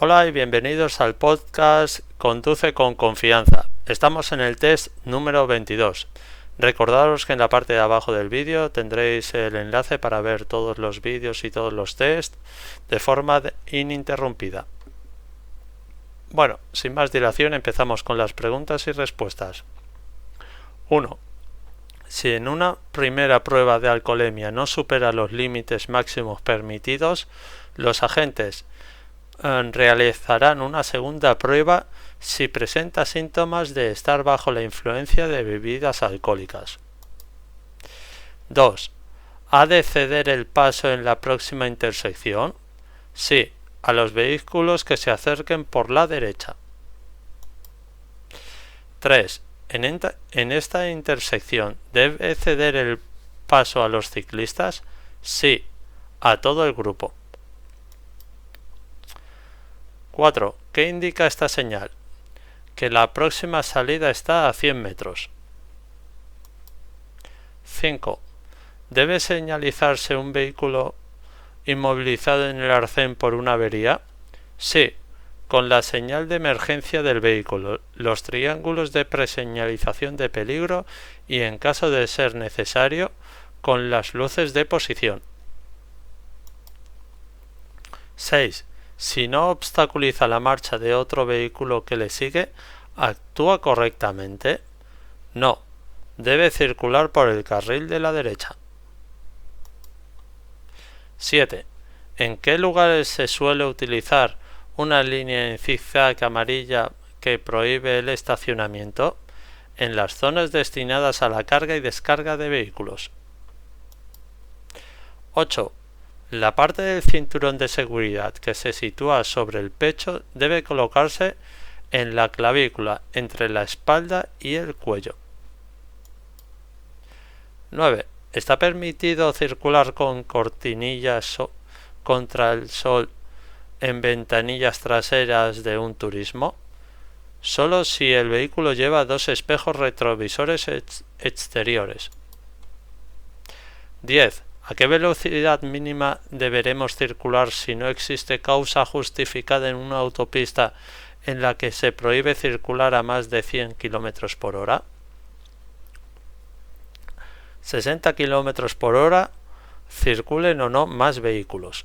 Hola y bienvenidos al podcast Conduce con Confianza. Estamos en el test número 22. Recordaros que en la parte de abajo del vídeo tendréis el enlace para ver todos los vídeos y todos los tests de forma ininterrumpida. Bueno, sin más dilación empezamos con las preguntas y respuestas. 1. Si en una primera prueba de alcoholemia no supera los límites máximos permitidos, los agentes realizarán una segunda prueba si presenta síntomas de estar bajo la influencia de bebidas alcohólicas. 2. ¿Ha de ceder el paso en la próxima intersección? Sí, a los vehículos que se acerquen por la derecha. 3. ¿En esta intersección debe ceder el paso a los ciclistas? Sí, a todo el grupo. 4. ¿Qué indica esta señal? Que la próxima salida está a 100 metros. 5. ¿Debe señalizarse un vehículo inmovilizado en el arcén por una avería? Sí, con la señal de emergencia del vehículo, los triángulos de preseñalización de peligro y, en caso de ser necesario, con las luces de posición. 6. Si no obstaculiza la marcha de otro vehículo que le sigue, ¿actúa correctamente? No, debe circular por el carril de la derecha. 7. ¿En qué lugares se suele utilizar una línea en zigzag amarilla que prohíbe el estacionamiento? En las zonas destinadas a la carga y descarga de vehículos. 8. La parte del cinturón de seguridad que se sitúa sobre el pecho debe colocarse en la clavícula, entre la espalda y el cuello. 9. ¿Está permitido circular con cortinillas contra el sol en ventanillas traseras de un turismo? Solo si el vehículo lleva dos espejos retrovisores exteriores. 10. ¿A qué velocidad mínima deberemos circular si no existe causa justificada en una autopista en la que se prohíbe circular a más de 100 km por hora? 60 km por hora, circulen o no más vehículos.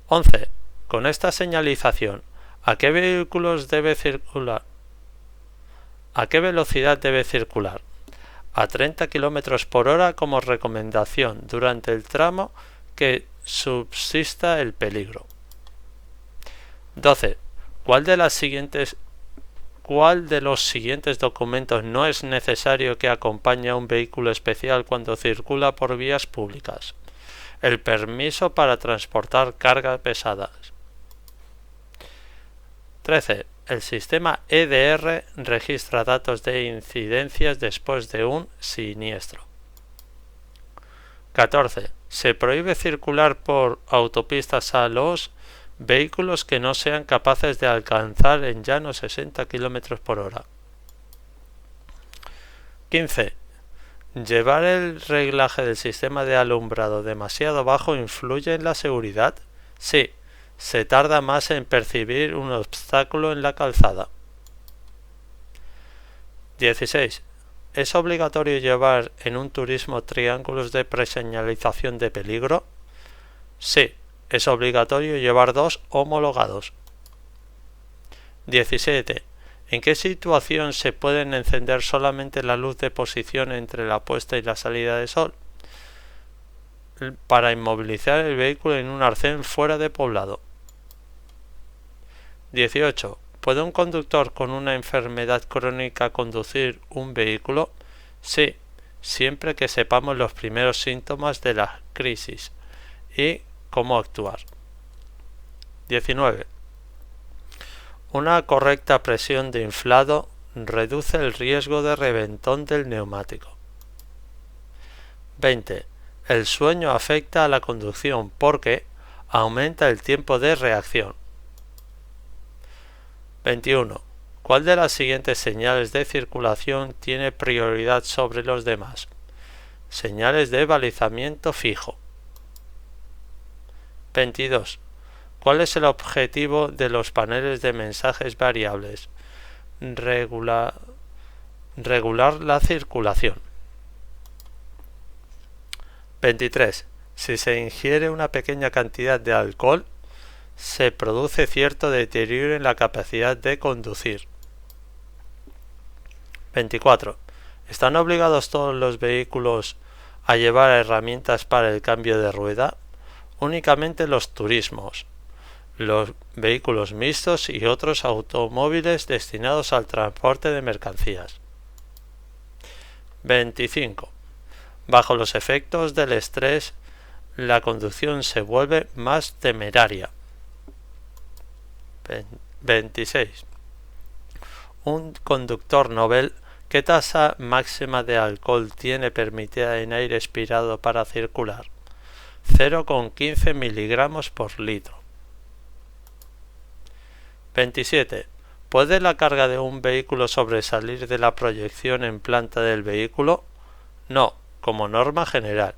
11. Con esta señalización, ¿a qué vehículos debe circular? ¿A qué velocidad debe circular? A 30 km por hora como recomendación durante el tramo que subsista el peligro. 12. ¿Cuál de los siguientes documentos no es necesario que acompañe a un vehículo especial cuando circula por vías públicas? El permiso para transportar cargas pesadas. 13. El sistema EDR registra datos de incidencias después de un siniestro. 14. Se prohíbe circular por autopistas a los vehículos que no sean capaces de alcanzar en llano 60 km por hora. 15. ¿Llevar el reglaje del sistema de alumbrado demasiado bajo influye en la seguridad? Sí. Se tarda más en percibir un obstáculo en la calzada. 16. ¿Es obligatorio llevar en un turismo triángulos de preseñalización de peligro? Sí, es obligatorio llevar dos homologados. 17. ¿En qué situación se pueden encender solamente la luz de posición entre la puesta y la salida de sol? Para inmovilizar el vehículo en un arcén fuera de poblado. 18. ¿Puede un conductor con una enfermedad crónica conducir un vehículo? Sí, siempre que sepamos los primeros síntomas de la crisis y cómo actuar. 19. Una correcta presión de inflado reduce el riesgo de reventón del neumático. 20. El sueño afecta a la conducción porque aumenta el tiempo de reacción. 21. ¿Cuál de las siguientes señales de circulación tiene prioridad sobre los demás? Señales de balizamiento fijo. 22. ¿Cuál es el objetivo de los paneles de mensajes variables? Regular la circulación. 23. Si se ingiere una pequeña cantidad de alcohol, se produce cierto deterioro en la capacidad de conducir. 24. ¿Están obligados todos los vehículos a llevar herramientas para el cambio de rueda? Únicamente los turismos, los vehículos mixtos y otros automóviles destinados al transporte de mercancías. 25. Bajo los efectos del estrés, la conducción se vuelve más temeraria. 26. Un conductor Nobel, ¿qué tasa máxima de alcohol tiene permitida en aire expirado para circular? 0,15 miligramos por litro. 27. ¿Puede la carga de un vehículo sobresalir de la proyección en planta del vehículo? No, como norma general.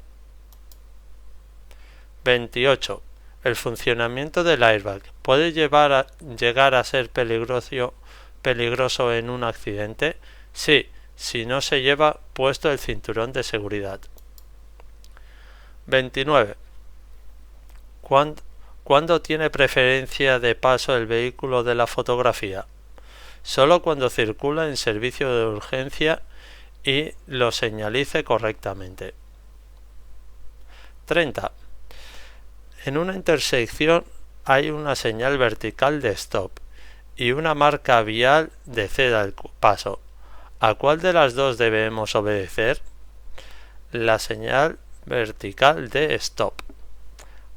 28. ¿El funcionamiento del airbag puede llegar a ser peligroso en un accidente? Sí, si no se lleva puesto el cinturón de seguridad. 29. ¿Cuándo tiene preferencia de paso el vehículo de la fotografía? Solo cuando circula en servicio de urgencia y lo señalice correctamente. 30. En una intersección hay una señal vertical de stop y una marca vial de ceda al paso. ¿A cuál de las dos debemos obedecer? La señal vertical de stop.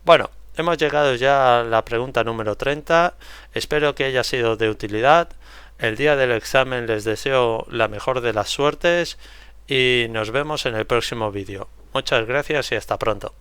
Bueno, hemos llegado ya a la pregunta número 30. Espero que haya sido de utilidad. El día del examen les deseo la mejor de las suertes y nos vemos en el próximo vídeo. Muchas gracias y hasta pronto.